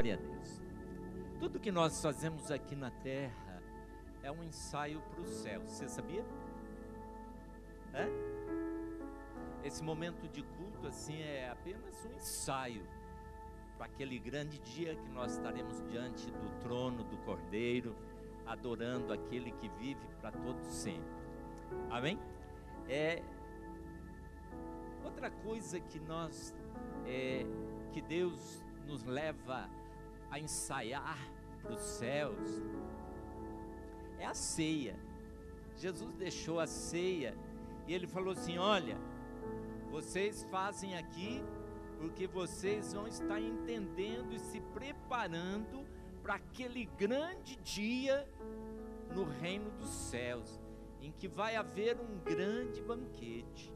Glória a Deus. Tudo que nós fazemos aqui na terra é um ensaio para o céu. Você sabia? Esse momento de culto assim é apenas um ensaio para aquele grande dia que nós estaremos diante do trono do Cordeiro, adorando aquele que vive para todo sempre. Amém? Outra coisa que que Deus nos leva a ensaiar para os céus é a ceia. Jesus deixou a ceia e ele falou assim: olha, vocês fazem aqui porque vocês vão estar entendendo e se preparando para aquele grande dia no reino dos céus, em que vai haver um grande banquete.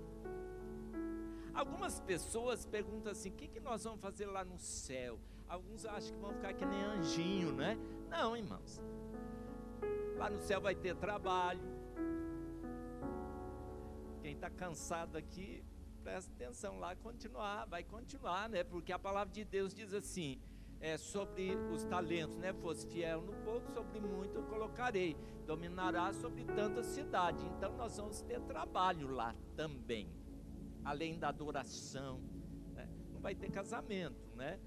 Algumas pessoas perguntam assim: o que nós vamos fazer lá no céu? Alguns acham que vão ficar que nem anjinho, né? Não, irmãos, lá no céu vai ter trabalho. Quem está cansado aqui, presta atenção lá, vai continuar, né? Porque a palavra de Deus diz assim, sobre os talentos, né? Fosse fiel no pouco, sobre muito eu colocarei, dominará sobre tanta cidade. Então nós vamos ter trabalho lá também, além da adoração, né? Não vai ter casamento, né?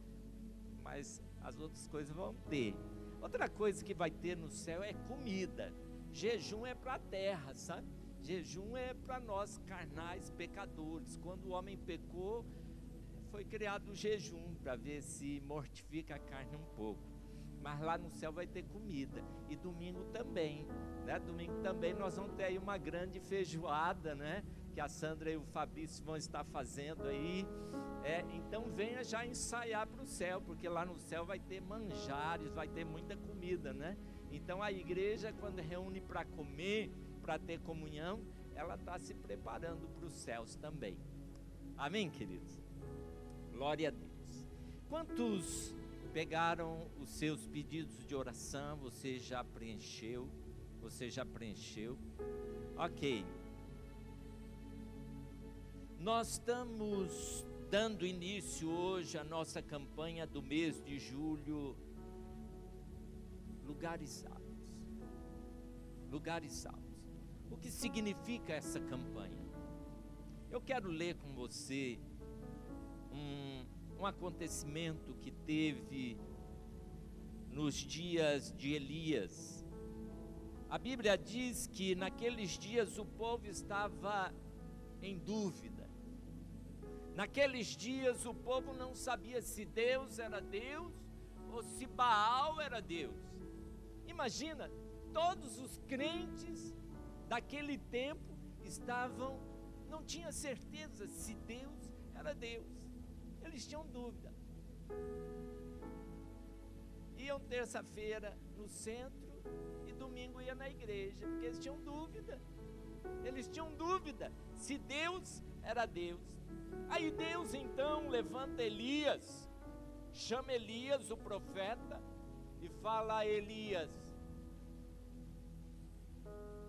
Mas as outras coisas vão ter. Outra coisa que vai ter no céu é comida. Jejum é para a terra, sabe? Jejum é para nós carnais pecadores. Quando o homem pecou, foi criado o jejum para ver se mortifica a carne um pouco. Mas lá no céu vai ter comida. E domingo também, né? Domingo também nós vamos ter aí uma grande feijoada, né? Que a Sandra e o Fabrício vão estar fazendo aí. Então venha já ensaiar para o céu, porque lá no céu vai ter manjares, vai ter muita comida, né? Então a igreja, quando reúne para comer, para ter comunhão, ela está se preparando para os céus também. Amém, queridos? Glória a Deus. Quantos pegaram os seus pedidos de oração? Você já preencheu? Ok. Nós estamos dando início hoje à nossa campanha do mês de julho, Lugares Altos. Lugares Altos. O que significa essa campanha? Eu quero ler com você um acontecimento que teve nos dias de Elias. A Bíblia diz que naqueles dias o povo estava em dúvida. Naqueles dias o povo não sabia se Deus era Deus ou se Baal era Deus. Imagina, todos os crentes daquele tempo não tinham certeza se Deus era Deus. Eles tinham dúvida. Iam terça-feira no centro e domingo ia na igreja, porque eles tinham dúvida. Eles tinham dúvida se Deus era Deus. Aí Deus então levanta Elias, chama Elias, o profeta, e fala a Elias: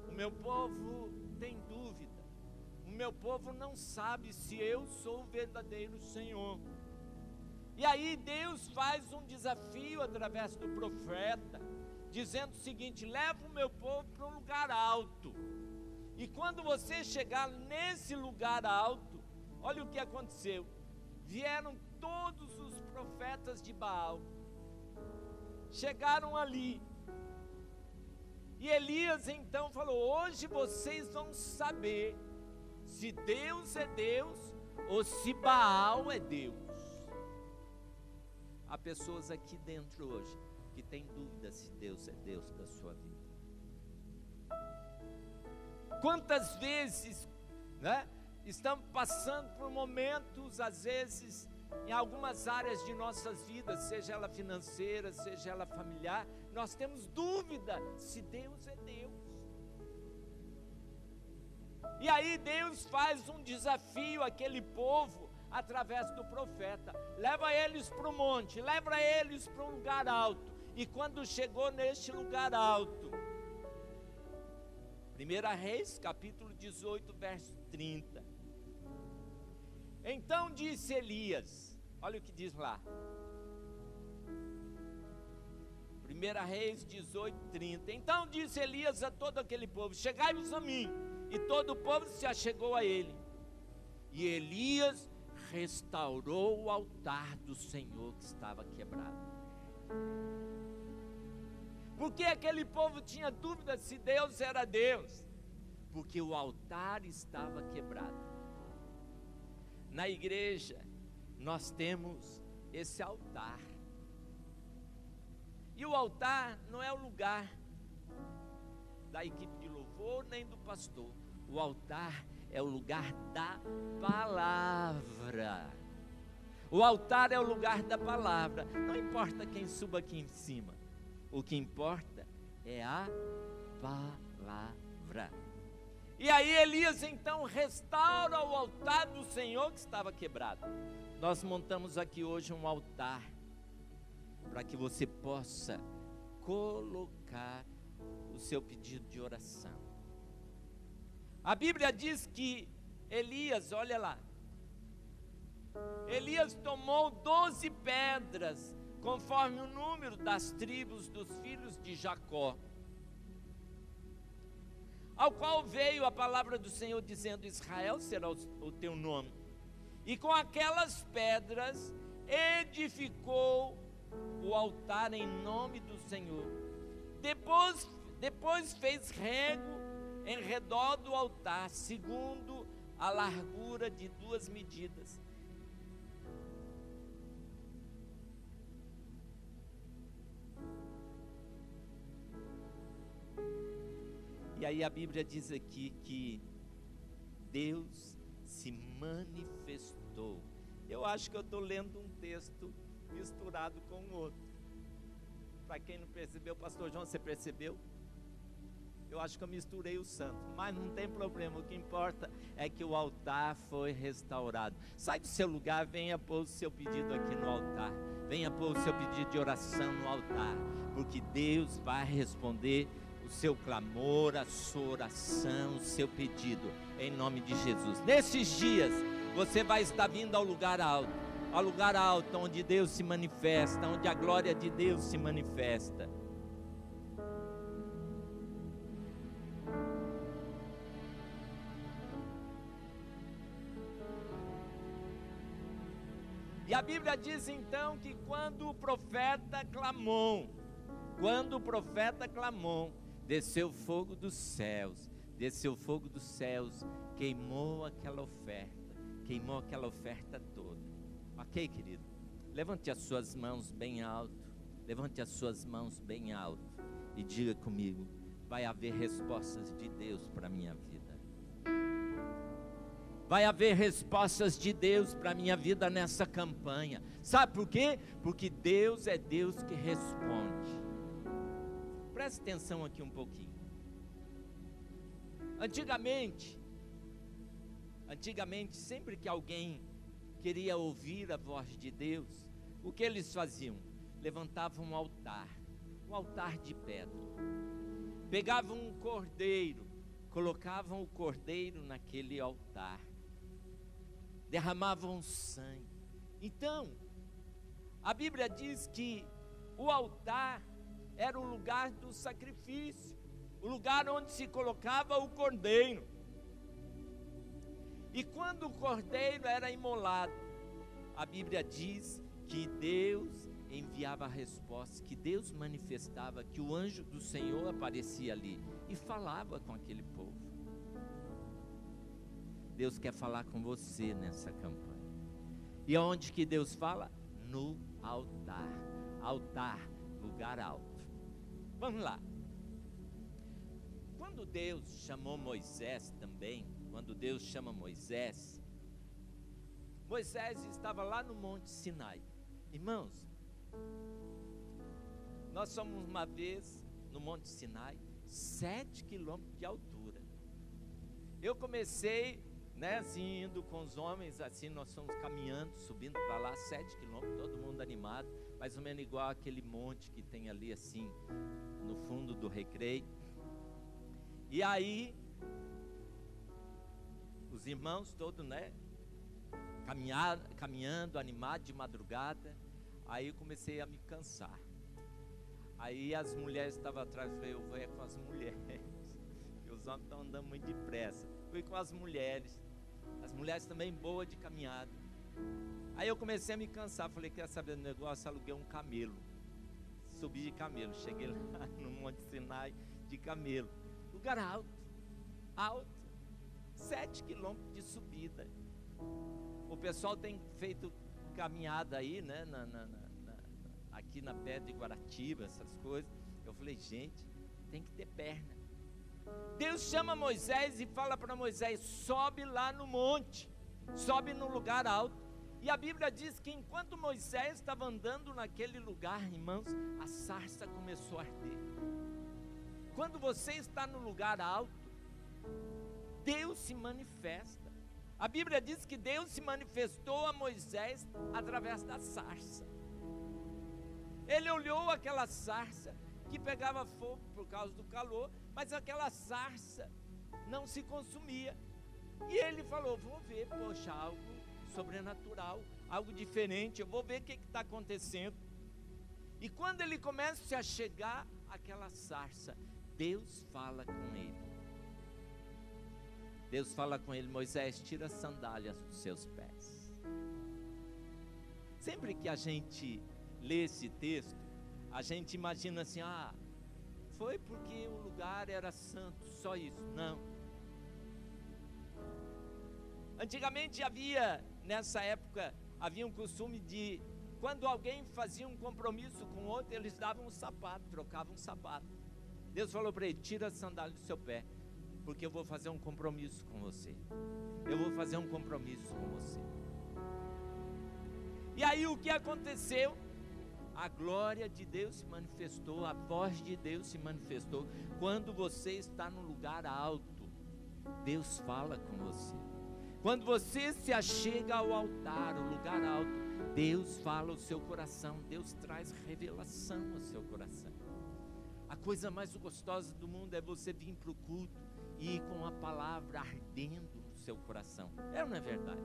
o meu povo tem dúvida, o meu povo não sabe se eu sou o verdadeiro Senhor. E aí Deus faz um desafio através do profeta, dizendo o seguinte: leva o meu povo para um lugar alto, e quando você chegar nesse lugar alto, olha o que aconteceu. Vieram todos os profetas de Baal, chegaram ali, e Elias então falou: hoje vocês vão saber se Deus é Deus ou se Baal é Deus. Há pessoas aqui dentro hoje que têm dúvida se Deus é Deus da sua vida. Quantas vezes, né, estamos passando por momentos, às vezes, em algumas áreas de nossas vidas, seja ela financeira, seja ela familiar, nós temos dúvida se Deus é Deus. E aí Deus faz um desafio àquele povo, através do profeta: leva eles para o monte, leva eles para um lugar alto. E quando chegou neste lugar alto, 1 Reis, capítulo 18, verso 30. Então disse Elias, olha o que diz lá: 1 Reis 18:30. Então disse Elias a todo aquele povo: chegai-vos a mim. E todo o povo se achegou a ele. E Elias restaurou o altar do Senhor que estava quebrado. Por que aquele povo tinha dúvida se Deus era Deus? Porque o altar estava quebrado. Na igreja, nós temos esse altar. E o altar não é o lugar da equipe de louvor nem do pastor. O altar é o lugar da palavra. O altar é o lugar da palavra. Não importa quem suba aqui em cima. O que importa é a palavra. E aí Elias então restaura o altar do Senhor que estava quebrado. Nós montamos aqui hoje um altar para que você possa colocar o seu pedido de oração. A Bíblia diz que Elias, olha lá, Elias tomou 12 pedras, conforme o número das tribos dos filhos de Jacó, ao qual veio a palavra do Senhor dizendo: Israel será o teu nome. E com aquelas pedras edificou o altar em nome do Senhor. Depois fez rego em redor do altar, segundo a largura de 2 medidas. E aí a Bíblia diz aqui que Deus se manifestou. Eu acho que eu estou lendo um texto misturado com o outro. Para quem não percebeu, pastor João, você percebeu? Eu acho que eu misturei o santo, mas não tem problema. O que importa é que o altar foi restaurado. Sai do seu lugar, venha pôr o seu pedido aqui no altar. Venha pôr o seu pedido de oração no altar, porque Deus vai responder o seu clamor, a sua oração, o seu pedido, em nome de Jesus. Nesses dias, você vai estar vindo ao lugar alto onde Deus se manifesta, onde a glória de Deus se manifesta. E a Bíblia diz então que quando o profeta clamou, desceu fogo dos céus, queimou aquela oferta toda. Ok, querido? Levante as suas mãos bem alto, e diga comigo: vai haver respostas de Deus para a minha vida. Vai haver respostas de Deus para a minha vida nessa campanha. Sabe por quê? Porque Deus é Deus que responde. Preste atenção aqui um pouquinho. Antigamente, sempre que alguém queria ouvir a voz de Deus, o que eles faziam? Levantavam um altar de pedra. Pegavam um cordeiro, colocavam o cordeiro naquele altar. Derramavam sangue. Então, a Bíblia diz que o altar era o lugar do sacrifício, o lugar onde se colocava o cordeiro. E quando o cordeiro era imolado, a Bíblia diz que Deus enviava a resposta, que Deus manifestava, que o anjo do Senhor aparecia ali e falava com aquele povo. Deus quer falar com você nessa campanha. E aonde que Deus fala? No altar. Altar, lugar alto. Vamos lá. Quando Deus chamou Moisés também, Moisés estava lá no Monte Sinai. Irmãos, nós fomos uma vez no Monte Sinai, 7 quilômetros de altura. Eu comecei, assim, indo com os homens, assim, nós fomos caminhando, subindo para lá, 7 quilômetros, todo mundo animado, mais ou menos igual aquele monte que tem ali, assim, no fundo do Recreio. E aí, os irmãos todos, caminhando, animados de madrugada. Aí eu comecei a me cansar. Aí as mulheres estavam atrás, eu falei, eu vou com as mulheres, porque os homens estão andando muito depressa. Fui com as mulheres também boas de caminhada. Aí eu comecei a me cansar, falei, quer saber do negócio? Aluguei um camelo, subi de camelo, cheguei lá no Monte Sinai de camelo, lugar alto, 7 quilômetros de subida. O pessoal tem feito caminhada aí, né, aqui na Pedra de Guaratiba, essas coisas. Eu falei, gente, tem que ter perna. Deus chama Moisés e fala para Moisés, sobe lá no monte, sobe no lugar alto. E a Bíblia diz que enquanto Moisés estava andando naquele lugar, irmãos, a sarça começou a arder. Quando você está no lugar alto, Deus se manifesta. A Bíblia diz que Deus se manifestou a Moisés através da sarça. Ele olhou aquela sarça que pegava fogo por causa do calor, mas aquela sarça não se consumia. E ele falou, vou ver, poxa, algo sobrenatural, algo diferente, eu vou ver o que está acontecendo. E quando ele começa a chegar àquela sarça, Deus fala com ele. Deus fala com ele, Moisés, tira as sandálias dos seus pés. Sempre que a gente lê esse texto, a gente imagina assim, foi porque o lugar era santo, só isso. Não. Antigamente nessa época, havia um costume de, quando alguém fazia um compromisso com outro, eles davam um sapato, trocavam um sapato. Deus falou para ele, tira a sandália do seu pé, porque eu vou fazer um compromisso com você. Eu vou fazer um compromisso com você. E aí o que aconteceu? A glória de Deus se manifestou, a voz de Deus se manifestou. Quando você está no lugar alto, Deus fala com você. Quando você se achega ao altar, o lugar alto, Deus fala ao seu coração, Deus traz revelação ao seu coração. A coisa mais gostosa do mundo é você vir para o culto e ir com a palavra ardendo no seu coração. É ou não é verdade?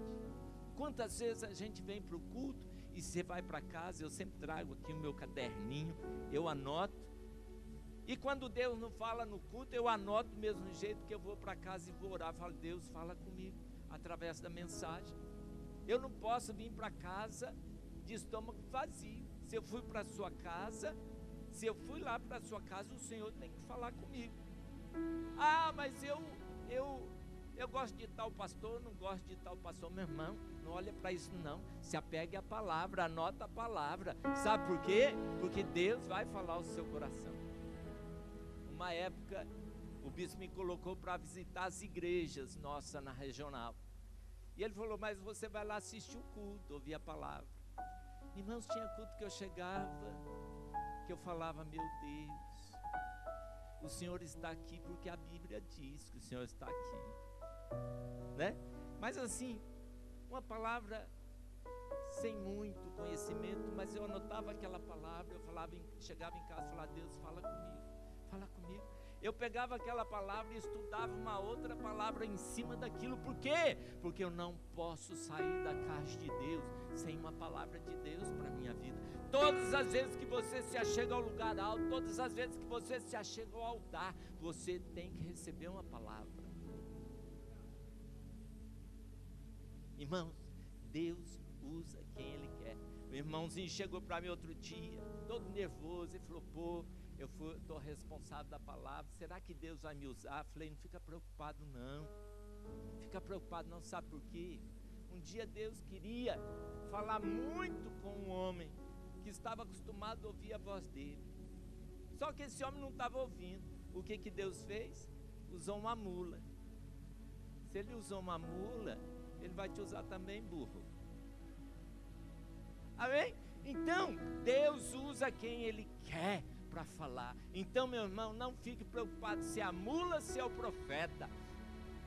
Quantas vezes a gente vem para o culto e você vai para casa, eu sempre trago aqui o meu caderninho, eu anoto, e quando Deus não fala no culto, eu anoto do mesmo jeito que eu vou para casa e vou orar, falo, Deus fala comigo, através da mensagem. Eu não posso vir para casa de estômago vazio. Se eu fui para sua casa, se eu fui lá para sua casa, o Senhor tem que falar comigo. Mas eu gosto de tal pastor, não gosto de tal pastor. Meu irmão, não olha para isso não, se apegue à palavra, anota a palavra. Sabe por quê? Porque Deus vai falar ao seu coração. Uma época, o bispo me colocou para visitar as igrejas nossas na regional, e ele falou, mas você vai lá assistir o culto, ouvir a palavra. Irmãos, tinha culto que eu chegava, que eu falava, meu Deus, o Senhor está aqui, porque a Bíblia diz que o Senhor está aqui, né? Mas assim, uma palavra sem muito conhecimento, mas eu anotava aquela palavra, eu falava, chegava em casa e falava, Deus, fala comigo. Eu pegava aquela palavra e estudava uma outra palavra em cima daquilo. Por quê? Porque eu não posso sair da casa de Deus sem uma palavra de Deus para a minha vida. Todas as vezes que você se achega ao lugar alto, todas as vezes que você se achega ao altar, você tem que receber uma palavra. Irmãos, Deus usa quem Ele quer. O irmãozinho chegou para mim outro dia, todo nervoso, e falou, eu estou responsável da palavra, será que Deus vai me usar? Falei, não fica preocupado não, sabe por quê? Um dia Deus queria falar muito com um homem que estava acostumado a ouvir a voz dele, só que esse homem não estava ouvindo. O que Deus fez? Usou uma mula. Se Ele usou uma mula, Ele vai te usar também, burro. Amém? Então, Deus usa quem Ele quer para falar. Então, meu irmão, não fique preocupado se é a mula, se é o profeta.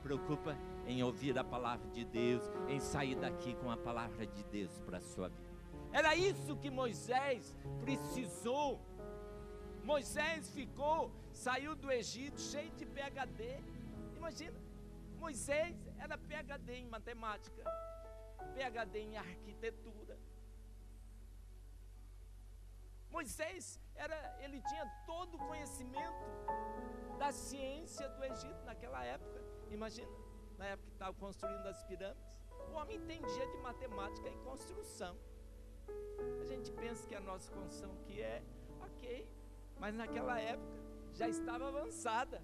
Preocupa em ouvir a palavra de Deus, em sair daqui com a palavra de Deus para a sua vida. Era isso que Moisés precisou. Moisés saiu do Egito cheio de PhD. Imagina, Moisés era PhD em matemática, PhD em arquitetura. Moisés, ele tinha todo o conhecimento da ciência do Egito naquela época. Imagina, na época que estava construindo as pirâmides, o homem entendia de matemática e construção. A gente pensa que a nossa construção aqui é ok, mas naquela época já estava avançada.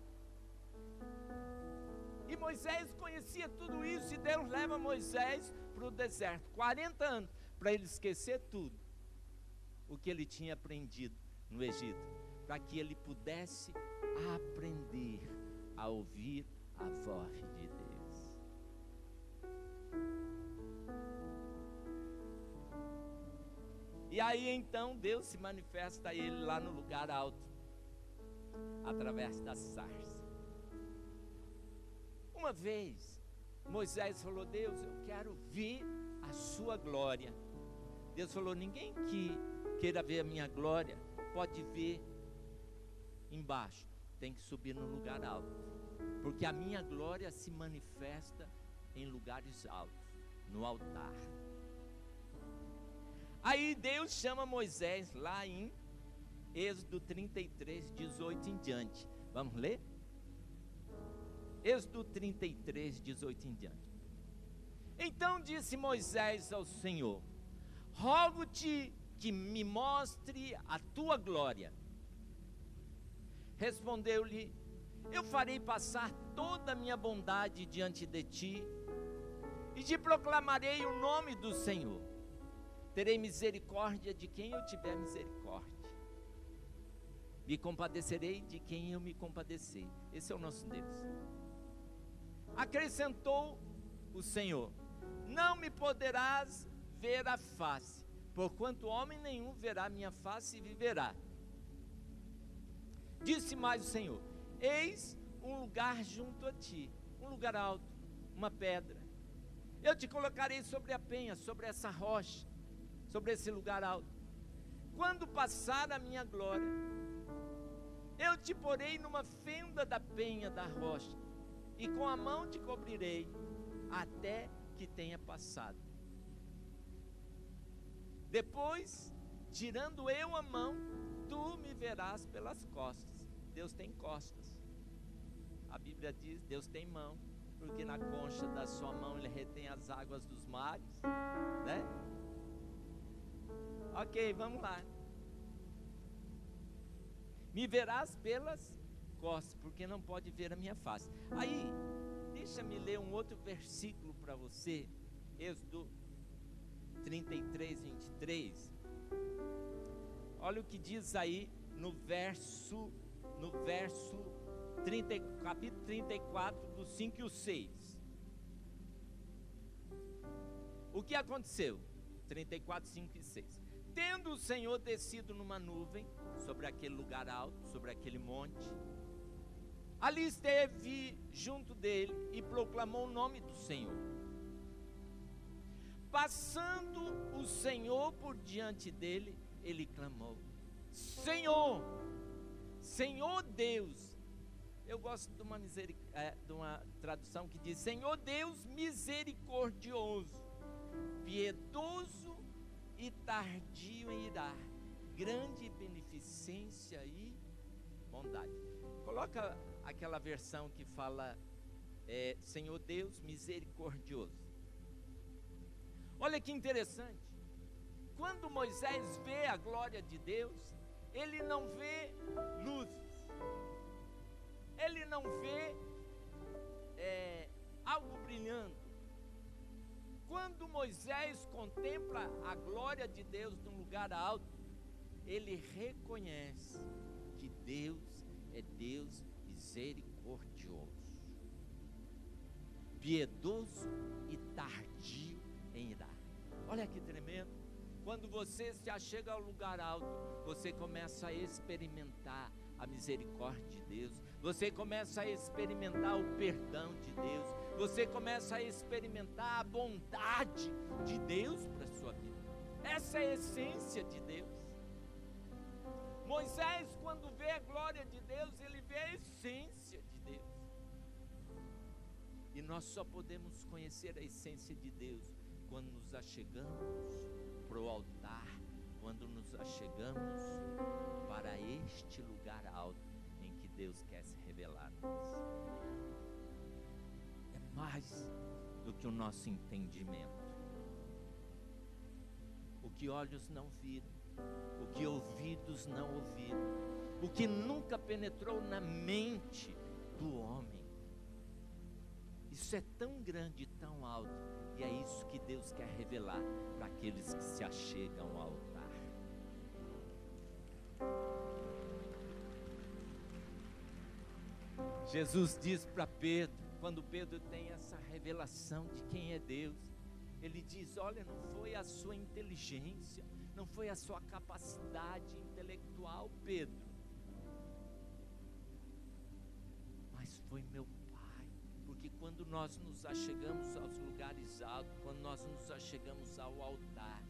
E Moisés conhecia tudo isso, e Deus leva Moisés para o deserto, 40 anos, para ele esquecer tudo o que ele tinha aprendido no Egito, para que ele pudesse aprender a ouvir a voz de Deus. E aí então Deus se manifesta a ele lá no lugar alto, através da sarça. Uma vez Moisés falou: Deus, eu quero ver a sua glória. Deus falou: ninguém que queira ver a minha glória pode ver embaixo, tem que subir no lugar alto, porque a minha glória se manifesta em lugares altos, no altar. Aí Deus chama Moisés lá em Êxodo 33, 18 em diante. Vamos ler? Êxodo 33, 18 em diante. Então disse Moisés ao Senhor: rogo-te que me mostre a tua glória. Respondeu-lhe: eu farei passar toda a minha bondade diante de ti, e te proclamarei o nome do Senhor. Terei misericórdia de quem eu tiver misericórdia, me compadecerei de quem eu me compadecer. Esse é o nosso Deus. Acrescentou o Senhor: não me poderás ver a face, porquanto homem nenhum verá minha face e viverá. Disse mais o Senhor: eis um lugar junto a ti, um lugar alto, uma pedra. Eu te colocarei sobre a penha, sobre essa rocha, sobre esse lugar alto. Quando passar a minha glória, eu te porei numa fenda da penha da rocha, e com a mão te cobrirei, até que tenha passado. Depois, tirando eu a mão, tu me verás pelas costas. Deus tem costas. A Bíblia diz: Deus tem mão, porque na concha da sua mão ele retém as águas dos mares, né? Ok, vamos lá. Me verás pelas costas, porque não pode ver a minha face. Aí, deixa-me ler um outro versículo para você. Êxodo 33, 23. Olha o que diz aí no capítulo 34, do 5 e o 6. O que aconteceu? 34, 5 e 6. Tendo o Senhor descido numa nuvem sobre aquele lugar alto, sobre aquele monte, ali esteve junto dele e proclamou o nome do Senhor. Passando o Senhor por diante dele, ele clamou: Senhor, Senhor Deus. Eu gosto de uma tradução que diz: Senhor Deus misericordioso, piedoso e tardio em irar, grande beneficência e bondade. Coloca aquela versão que fala Senhor Deus misericordioso. Olha que interessante. Quando Moisés vê a glória de Deus, ele não vê luzes, ele não vê algo brilhando. Quando Moisés contempla a glória de Deus num lugar alto, ele reconhece que Deus é Deus misericordioso, piedoso e tardio em irar. Olha que tremendo. Quando você se achega ao lugar alto, você começa a experimentar a misericórdia de Deus, você começa a experimentar o perdão de Deus, você começa a experimentar a bondade de Deus para a sua vida. Essa é a essência de Deus. Moisés, quando vê a glória de Deus, ele vê a essência de Deus. E nós só podemos conhecer a essência de Deus quando nos achegamos para o altar quando nos achegamos para este lugar alto em que Deus quer se revelar a nós. É mais do que o nosso entendimento. O que olhos não viram, o que ouvidos não ouviram, o que nunca penetrou na mente do homem. Isso é tão grande e tão alto, e é isso que Deus quer revelar para aqueles que se achegam ao altar. Jesus diz para Pedro, quando Pedro tem essa revelação de quem é Deus, ele diz: olha, não foi a sua inteligência, não foi a sua capacidade intelectual, Pedro, mas foi meu Pai. Porque quando nós nos achegamos aos lugares altos, quando nós nos achegamos ao altar,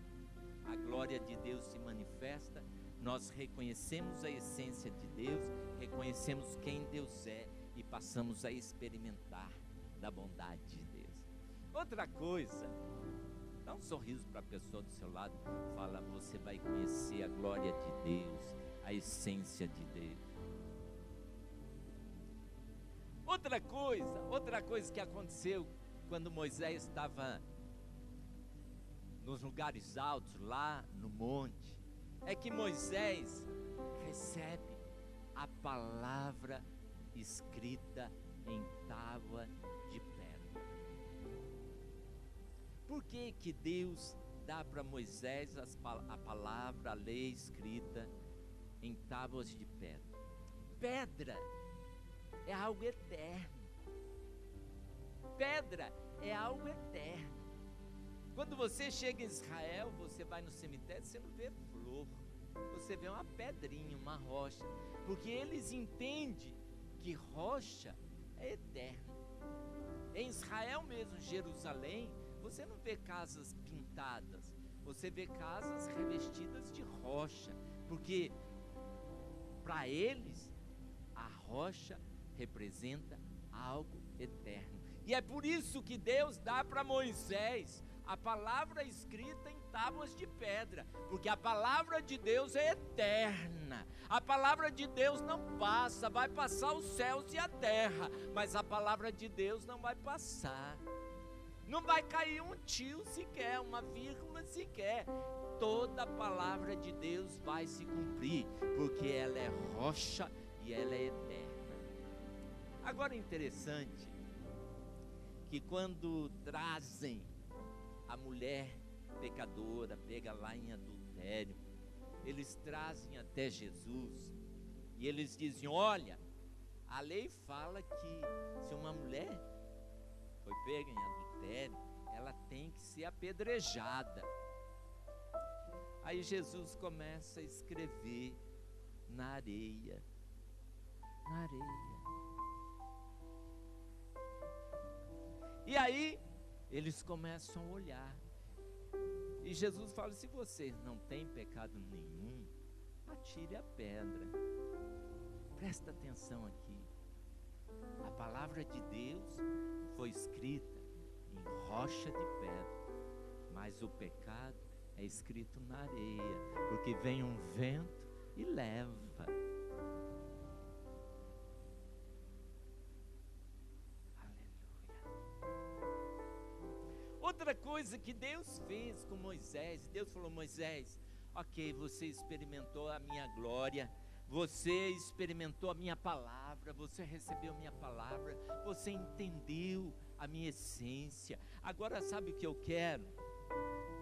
a glória de Deus se manifesta, nós reconhecemos a essência de Deus, reconhecemos quem Deus é e passamos a experimentar da bondade de Deus. Outra coisa, dá um sorriso para a pessoa do seu lado, fala: você vai conhecer a glória de Deus, a essência de Deus. Outra coisa que aconteceu quando Moisés estava nos lugares altos, lá no monte, é que Moisés recebe a palavra escrita em tábua de pedra. Por que que Deus dá para Moisés a palavra, a lei escrita em tábuas de pedra? Pedra é algo eterno. Pedra é algo eterno. Quando você chega em Israel, você vai no cemitério, você não vê flor, você vê uma pedrinha, uma rocha, porque eles entendem que rocha é eterno. Em Israel mesmo, Jerusalém, você não vê casas pintadas, você vê casas revestidas de rocha, porque para eles a rocha representa algo eterno. E é por isso que Deus dá para Moisés a palavra escrita em tábuas de pedra, porque a palavra de Deus é eterna. A palavra de Deus não passa, vai passar os céus e a terra, mas a palavra de Deus não vai passar. Não vai cair um tio sequer, uma vírgula sequer. Toda a palavra de Deus vai se cumprir, porque ela é rocha e ela é eterna. Agora é interessante que quando trazem a mulher pecadora, pega lá em adultério, eles trazem até Jesus e eles dizem: olha, a lei fala que se uma mulher foi pega em adultério, ela tem que ser apedrejada. Aí Jesus começa a escrever na areia, na areia. E aí eles começam a olhar, e Jesus fala: se vocês não têm pecado nenhum, atire a pedra. Presta atenção aqui, a palavra de Deus foi escrita em rocha de pedra, mas o pecado é escrito na areia, porque vem um vento e leva. Outra coisa que Deus fez com Moisés, Deus falou: Moisés, ok, você experimentou a minha glória, você experimentou a minha palavra, você recebeu a minha palavra, você entendeu a minha essência. Agora sabe o que eu quero?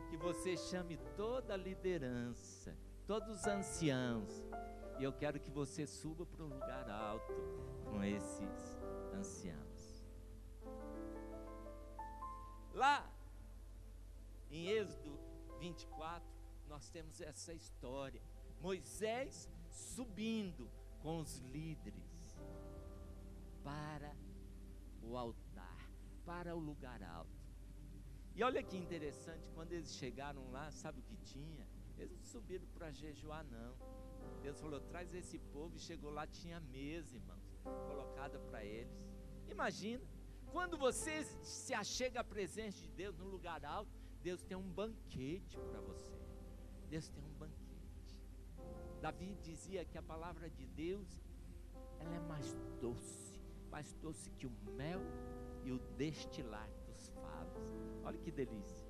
Que você chame toda a liderança, todos os anciãos, e eu quero que você suba para um lugar alto com esses anciãos. Lá em Êxodo 24, nós temos essa história, Moisés subindo com os líderes para o altar, para o lugar alto. E olha que interessante, quando eles chegaram lá, sabe o que tinha? Eles não subiram para jejuar não. Deus falou: traz esse povo, e chegou lá, tinha mesa, irmãos, colocada para eles. Imagina, quando você se achega à presença de Deus no lugar alto, Deus tem um banquete para você. Deus tem um banquete. Davi dizia que a palavra de Deus, ela é mais doce que o mel e o destilar dos favos. Olha que delícia.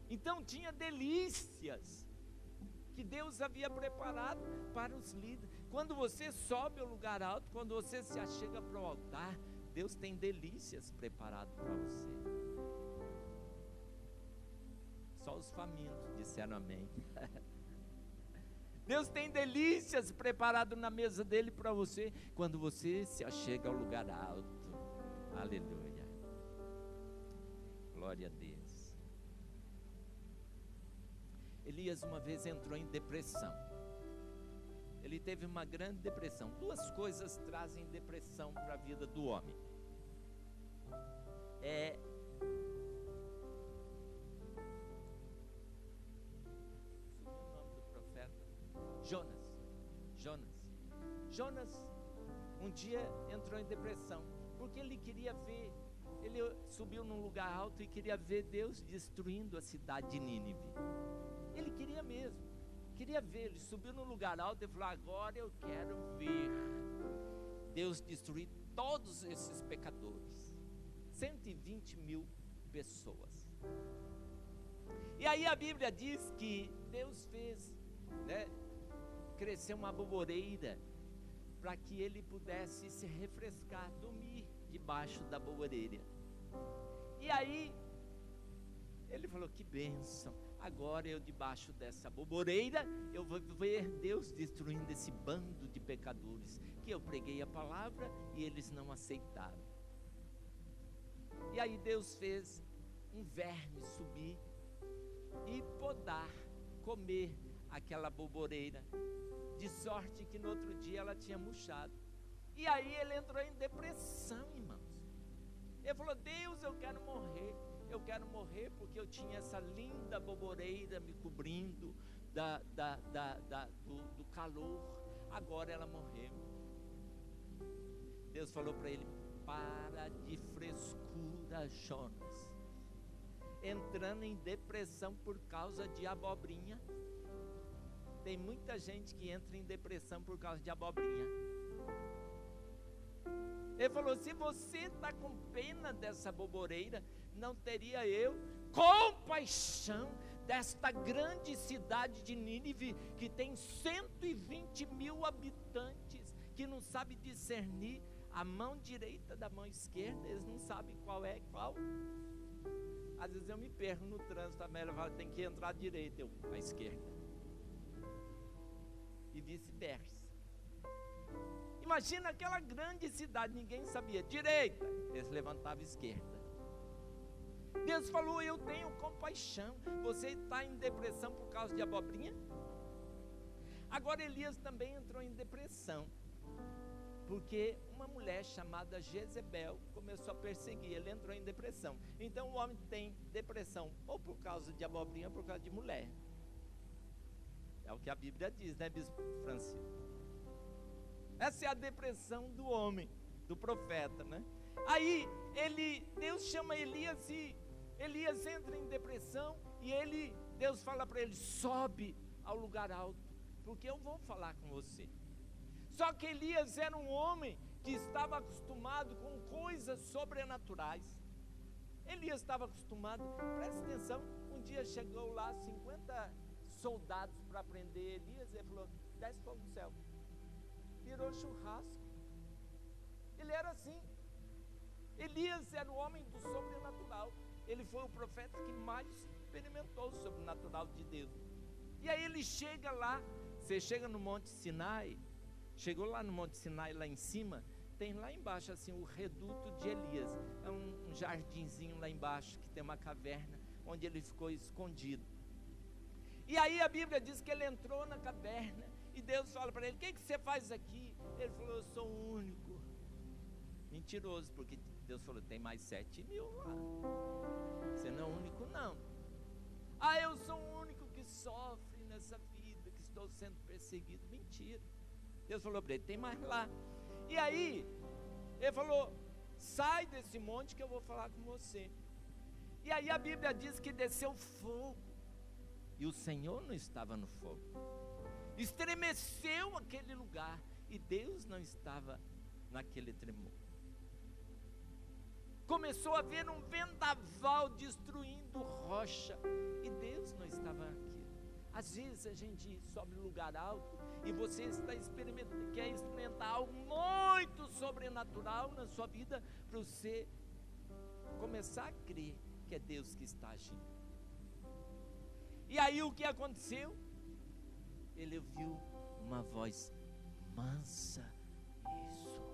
Então tinha delícias que Deus havia preparado para os líderes. Quando você sobe ao lugar alto, quando você se achega para o altar, Deus tem delícias preparado para você. Só os famintos disseram amém. Deus tem delícias preparado na mesa dele para você, quando você se achega ao lugar alto. Aleluia. Glória a Deus. Elias uma vez entrou em depressão. Ele teve uma grande depressão. Duas coisas trazem depressão para a vida do homem. O nome do profeta? Jonas um dia entrou em depressão, porque ele queria ver, ele subiu num lugar alto e queria ver Deus destruindo a cidade de Nínive. Ele queria mesmo, queria ver, ele subiu num lugar alto e falou: agora eu quero ver Deus destruir todos esses pecadores, 120 mil pessoas. E aí a Bíblia diz que Deus fez, crescer uma boboreira, para que ele pudesse se refrescar, dormir debaixo da boboreira. E aí ele falou: que bênção, agora eu debaixo dessa boboreira, eu vou ver Deus destruindo esse bando de pecadores, que eu preguei a palavra e eles não aceitaram. E aí Deus fez um verme subir e podar, comer aquela boboreira, de sorte que no outro dia ela tinha murchado. E aí ele entrou em depressão, irmãos. Ele falou: Deus, eu quero morrer porque eu tinha essa linda boboreira me cobrindo do calor, agora ela morreu. Deus falou para ele: para de frescura, Jonas, entrando em depressão por causa de abobrinha. Tem muita gente que entra em depressão por causa de abobrinha. Ele falou: se você está com pena dessa boboreira, não teria eu compaixão desta grande cidade de Nínive, que tem 120 mil habitantes, que não sabe discernir a mão direita da mão esquerda, eles não sabem qual é qual. Às vezes eu me perco no trânsito, a Amélia fala: tem que entrar à direita, eu à esquerda, e vice-versa. Imagina aquela grande cidade, ninguém sabia direita, eles levantavam esquerda. Deus falou: eu tenho compaixão. Você está em depressão por causa de abobrinha? Agora Elias também entrou em depressão, porque uma mulher chamada Jezebel começou a perseguir. Ele entrou em depressão. Então o homem tem depressão ou por causa de abobrinha ou por causa de mulher. É o que a Bíblia diz, né, Bispo Francisco? Essa é a depressão do homem, do profeta, né? Aí Deus chama Elias e Elias entra em depressão e Deus fala para ele: sobe ao lugar alto, porque eu vou falar com você. Só que Elias era um homem que estava acostumado com coisas sobrenaturais. Elias estava acostumado, presta atenção, um dia chegou lá 50 soldados para prender Elias, ele falou: desce fogo do céu. Virou churrasco. Ele era assim. Elias era o homem do sobrenatural. Ele foi o profeta que mais experimentou o sobrenatural de Deus. E aí ele chega lá, você chega no Monte Sinai, chegou lá no Monte Sinai, lá em cima, tem lá embaixo assim o reduto de Elias. É um jardinzinho lá embaixo, que tem uma caverna, onde ele ficou escondido. E aí a Bíblia diz que ele entrou na caverna, e Deus fala para ele: o que você faz aqui? Ele falou: eu sou o único. Mentiroso, porque Deus falou: tem mais 7 mil lá, você não é o único não. Eu sou o único que sofre nessa vida, que estou sendo perseguido. Mentira. Deus falou para ele: tem mais lá. E aí ele falou: sai desse monte que eu vou falar com você. E aí a Bíblia diz que desceu fogo, e o Senhor não estava no fogo. estremeceu aquele lugar, e Deus não estava naquele tremor. Começou a haver um vendaval destruindo rocha, e Deus não estava aqui. Às vezes a gente sobe no lugar alto e você quer experimentar algo muito sobrenatural na sua vida, para você começar a crer que é Deus que está agindo. E aí o que aconteceu? Ele ouviu uma voz mansa e suave.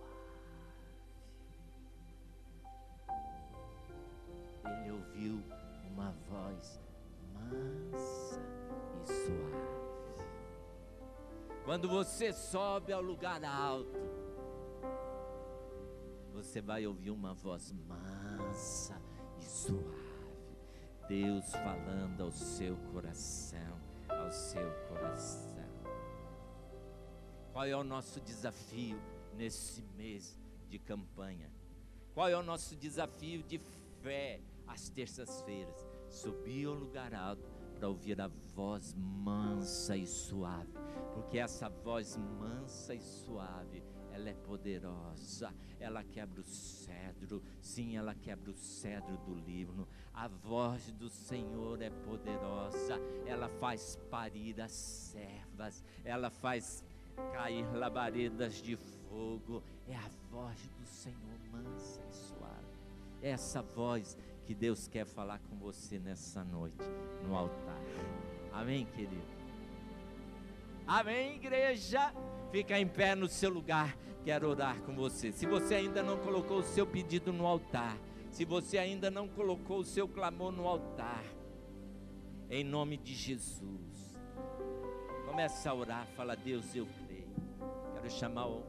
Ele ouviu uma voz mansa e suave. Quando você sobe ao lugar alto, você vai ouvir uma voz mansa e suave. Deus falando ao seu coração, ao seu coração. Qual é o nosso desafio nesse mês de campanha? Qual é o nosso desafio de fé às terças-feiras? Subir ao lugar alto para ouvir a voz mansa e suave, porque essa voz mansa e suave, ela é poderosa, ela quebra o cedro, sim, ela quebra o cedro do Líbano. A voz do Senhor é poderosa, ela faz parir as servas, ela faz cair labaredas de fogo. É a voz do Senhor mansa e suave. É essa voz que Deus quer falar com você nessa noite, no altar. Amém, querido? Amém, igreja? Fica em pé no seu lugar, quero orar com você. Se você ainda não colocou o seu pedido no altar, se você ainda não colocou o seu clamor no altar, em nome de Jesus, começa a orar, fala: Deus, eu creio. Quero chamar o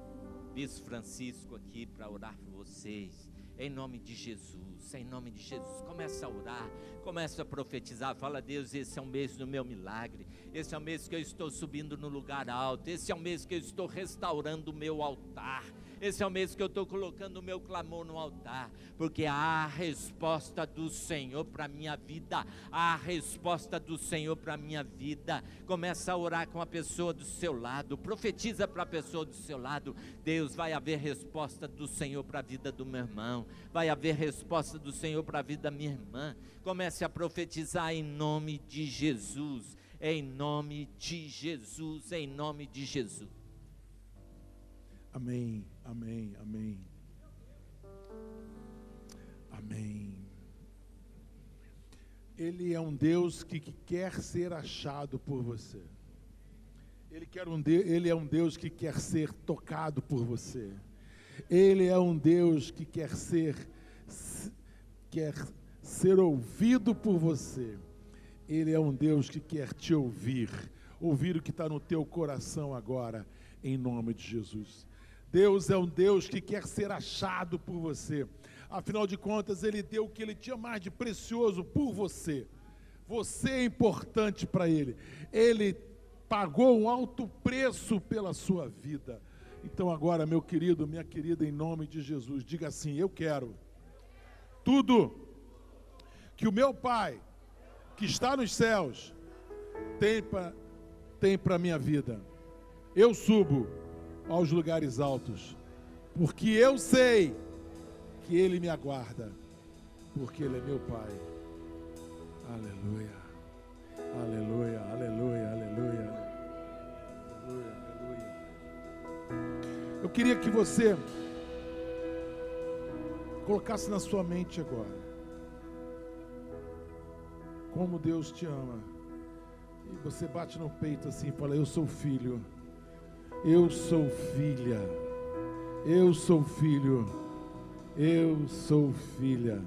Bispo Francisco aqui para orar por vocês. Em nome de Jesus, em nome de Jesus, começa a orar, começa a profetizar, fala: Deus, esse é o mês do meu milagre, esse é o mês que eu estou subindo no lugar alto, esse é o mês que eu estou restaurando o meu altar, esse é o mês que eu estou colocando o meu clamor no altar, porque há a resposta do Senhor para a minha vida, há a resposta do Senhor para a minha vida. Começa a orar com a pessoa do seu lado, profetiza para a pessoa do seu lado: Deus, vai haver resposta do Senhor para a vida do meu irmão, vai haver resposta do Senhor para a vida da minha irmã. Comece a profetizar em nome de Jesus, em nome de Jesus, em nome de Jesus. Amém, amém, amém. Amém. Ele é um Deus que quer ser achado por você. Ele é um Deus que quer ser tocado por você. Ele é um Deus que quer ser ouvido por você. Ele é um Deus que quer te ouvir o que está no teu coração agora, em nome de Jesus. Deus é um Deus que quer ser achado por você. Afinal de contas, Ele deu o que Ele tinha mais de precioso por você. Você é importante para Ele. Ele pagou um alto preço pela sua vida. Então agora, meu querido, minha querida, em nome de Jesus, diga assim: eu quero tudo que o meu Pai, que está nos céus, tem para a minha vida. Eu subo aos lugares altos, porque eu sei que Ele me aguarda, porque Ele é meu Pai. Aleluia, aleluia, aleluia, aleluia, aleluia, aleluia. Eu queria que você colocasse na sua mente agora como Deus te ama, e você bate no peito assim e fala: eu sou filho, eu sou filha, eu sou filho, eu sou filha.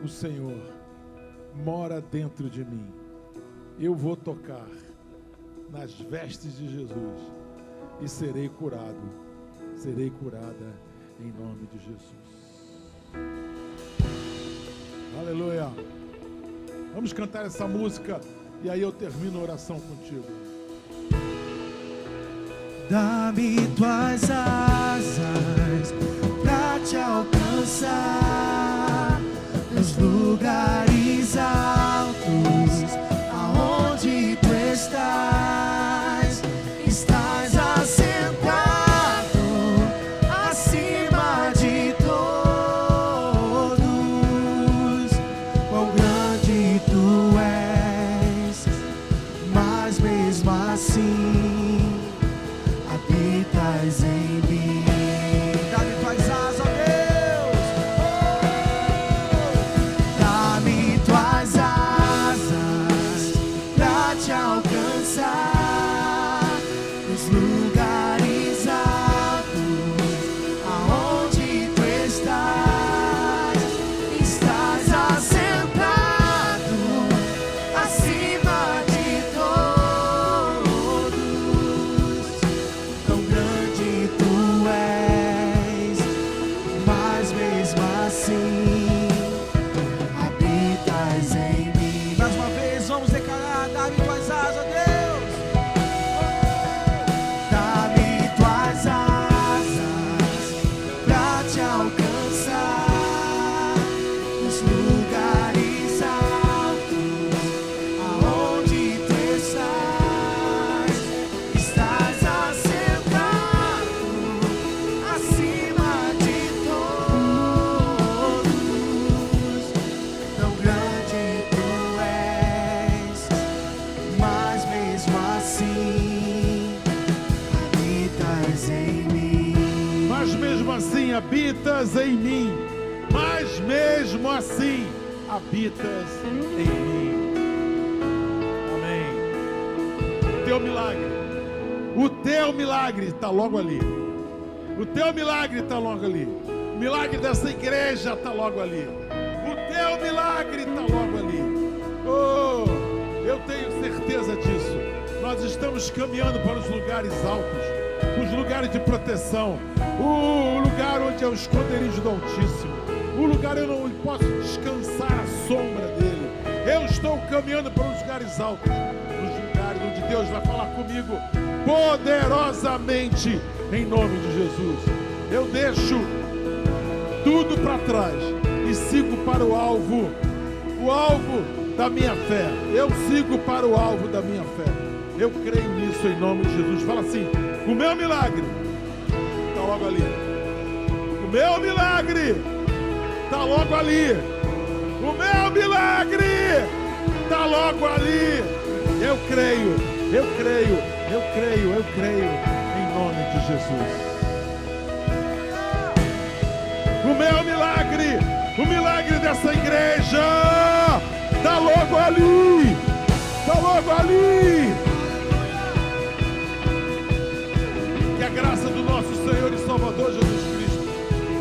O Senhor mora dentro de mim. Eu vou tocar nas vestes de Jesus e serei curado, serei curada em nome de Jesus. Aleluia. Vamos cantar essa música e aí eu termino a oração contigo. Dá-me tuas asas pra te alcançar nos lugares altos, aonde tu estás. assim, habitas em mim, mas mesmo assim, habitas em mim. Amém. O teu milagre está logo ali. O teu milagre está logo ali. O milagre dessa igreja está logo ali. O teu milagre está logo ali. Oh, eu tenho certeza disso. Nós estamos caminhando para os lugares altos, os lugares de proteção, o lugar onde é o esconderijo do Altíssimo, o lugar onde eu não posso descansar à sombra dele. Eu estou caminhando para os lugares altos, os lugares onde Deus vai falar comigo poderosamente, em nome de Jesus. Eu deixo tudo para trás e sigo para o alvo da minha fé. Eu sigo para o alvo da minha fé. Eu creio nisso em nome de Jesus. Fala assim: o meu milagre está logo ali. O meu milagre está logo ali. O meu milagre está logo ali. Eu creio, eu creio, eu creio, eu creio em nome de Jesus. O milagre dessa igreja está logo ali. Está logo ali. Que a graça do nosso Senhor e Salvador Jesus Cristo,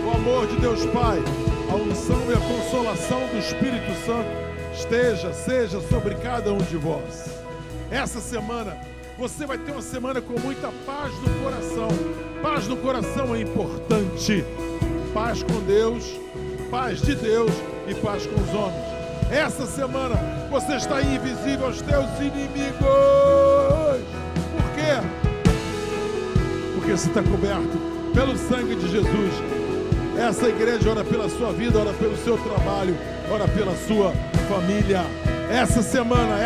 o amor de Deus Pai, a unção e a consolação do Espírito Santo seja sobre cada um de vós. Essa semana, você vai ter uma semana com muita paz no coração. Paz no coração é importante. Paz com Deus, paz de Deus e paz com os homens. Essa semana, você está invisível aos teus inimigos. Por quê? Porque você está coberto pelo sangue de Jesus. Essa igreja ora pela sua vida, ora pelo seu trabalho, ora pela sua família. Essa semana,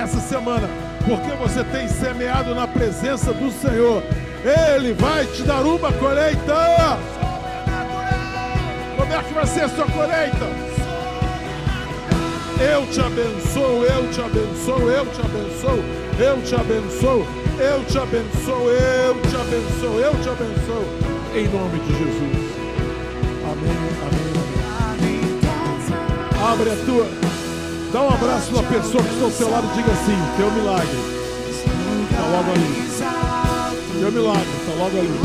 porque você tem semeado na presença do Senhor, Ele vai te dar uma colheita. Como é que vai ser a sua colheita? Eu te abençoo, eu te abençoo, eu te abençoo, eu te abençoo, eu te abençoo, eu te abençoo, eu te abençoo, em nome de Jesus. Amém, amém, amém. Abre a tua, dá um abraço na pessoa que está ao seu lado e diga assim: teu milagre está logo ali. Teu milagre está logo ali.